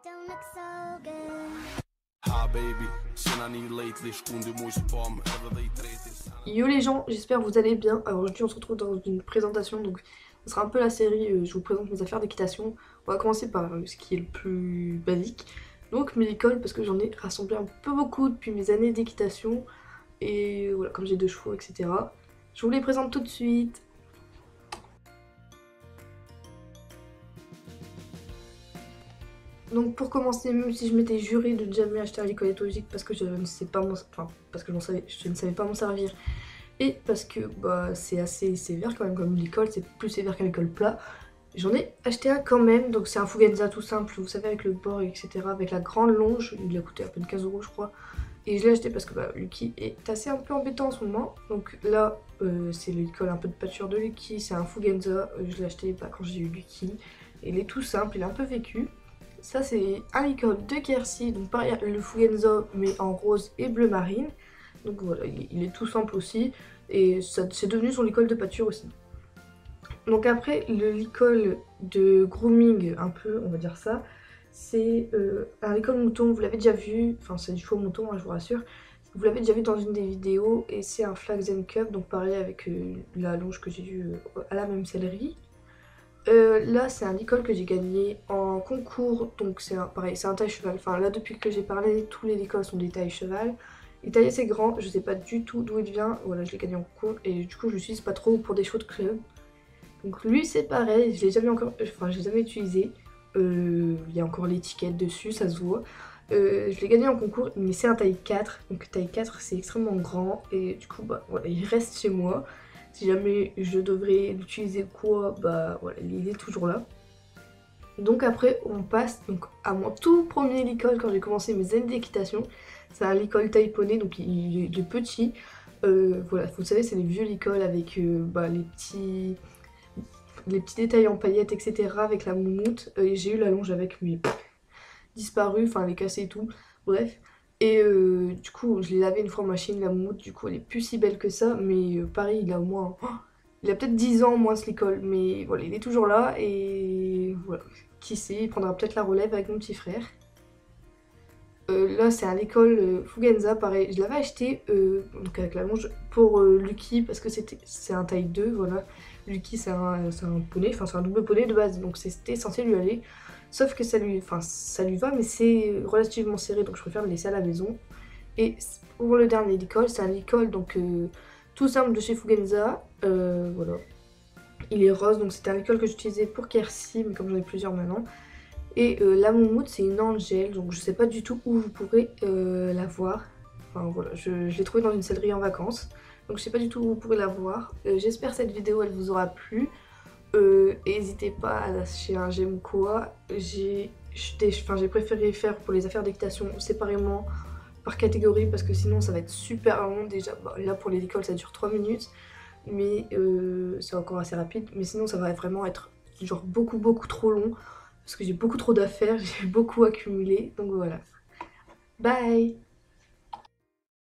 Don't look so good. Yo les gens, j'espère que vous allez bien. Alors aujourd'hui on se retrouve dans une présentation, donc ce sera un peu la série, je vous présente mes affaires d'équitation. On va commencer par ce qui est le plus basique, donc mes licoles, parce que j'en ai rassemblé un peu beaucoup depuis mes années d'équitation. Et voilà, comme j'ai 2 chevaux, etc. Je vous les présente tout de suite. Donc pour commencer, même si je m'étais juré de ne jamais acheter un licol éthologique parce que je ne sais pas parce que je ne savais pas m'en servir, et parce que bah, c'est assez sévère quand même comme licol, c'est plus sévère qu'un licol plat, j'en ai acheté un quand même. Donc c'est un Fugenza tout simple, vous savez, avec le bord, etc., avec la grande longe. Il a coûté à peine 15 € je crois. Et je l'ai acheté parce que bah, Lucky est assez un peu embêtant en ce moment. Donc là, c'est le licol un peu de pâture de Lucky, c'est un Fugenza. Je l'ai acheté quand j'ai eu Lucky. Il est tout simple, il est un peu vécu. Ça c'est un licol de Quercy, donc pareil le Fugenza mais en rose et bleu marine. Donc voilà, il est tout simple aussi. Et c'est devenu son licol de pâture aussi. Donc après, le licol de grooming, un peu, on va dire ça, c'est un licol mouton, vous l'avez déjà vu, enfin c'est du faux mouton, hein, je vous rassure. Vous l'avez déjà vu dans une des vidéos, et c'est un Flax & Cup, donc pareil avec la longe que j'ai eue à la même sellerie. Là c'est un licol que j'ai gagné en concours, donc c'est pareil, c'est un taille cheval. Enfin là depuis que j'ai parlé, tous les licols sont des tailles cheval. Il est taillé assez grand, je sais pas du tout d'où il vient, voilà je l'ai gagné en concours et du coup je l'utilise pas trop pour des chevaux de club. Donc lui c'est pareil, je l'ai jamais j'ai jamais utilisé. Il y a encore l'étiquette dessus, ça se voit. Je l'ai gagné en concours, mais c'est un taille 4, donc taille 4 c'est extrêmement grand et du coup bah voilà, il reste chez moi. Si jamais je devrais l'utiliser ou quoi, bah voilà, il est toujours là. Donc après on passe donc à mon tout premier licol quand j'ai commencé mes années d'équitation. C'est un licol taille poney, donc il est petit. Voilà, vous savez c'est les vieux licols avec bah, les petits détails en paillettes, etc. avec la moumoute. J'ai eu la longe avec, mais disparu, enfin elle est cassée et tout, bref. Et du coup je l'ai lavé une fois en machine, la moumoute, du coup elle est plus si belle que ça, mais pareil il a au moins... oh, il a peut-être 10 ans moins ce licol, mais voilà, il est toujours là et voilà. Qui sait, il prendra peut-être la relève avec mon petit frère. Là c'est un licol Fugenza, pareil, je l'avais acheté donc avec la longe pour Lucky parce que c'est un taille 2, voilà. Lucky c'est un poney, enfin c'est un double poney de base, donc c'était censé lui aller. Sauf que ça lui va, mais c'est relativement serré, donc je préfère le laisser à la maison. Et pour le dernier licol, c'est un licol donc tout simple de chez Fugenza, voilà. Il est rose, donc c'était un licol que j'utilisais pour Quercy, mais comme j'en ai plusieurs maintenant. Et la moumoute c'est une Angel, donc je sais pas du tout où vous pourrez la voir. Enfin voilà, je l'ai trouvée dans une sellerie en vacances, donc je sais pas du tout où vous pourrez la voir. J'espère que cette vidéo elle vous aura plu. N'hésitez pas à lâcher un j'aime ou quoi. J'ai préféré faire pour les affaires d'équitation séparément par catégorie parce que sinon ça va être super long. Déjà bah, là pour les licoles ça dure 3 minutes, mais c'est encore assez rapide, mais sinon ça va vraiment être genre beaucoup trop long parce que j'ai beaucoup trop d'affaires, j'ai beaucoup accumulé, donc voilà. Bye.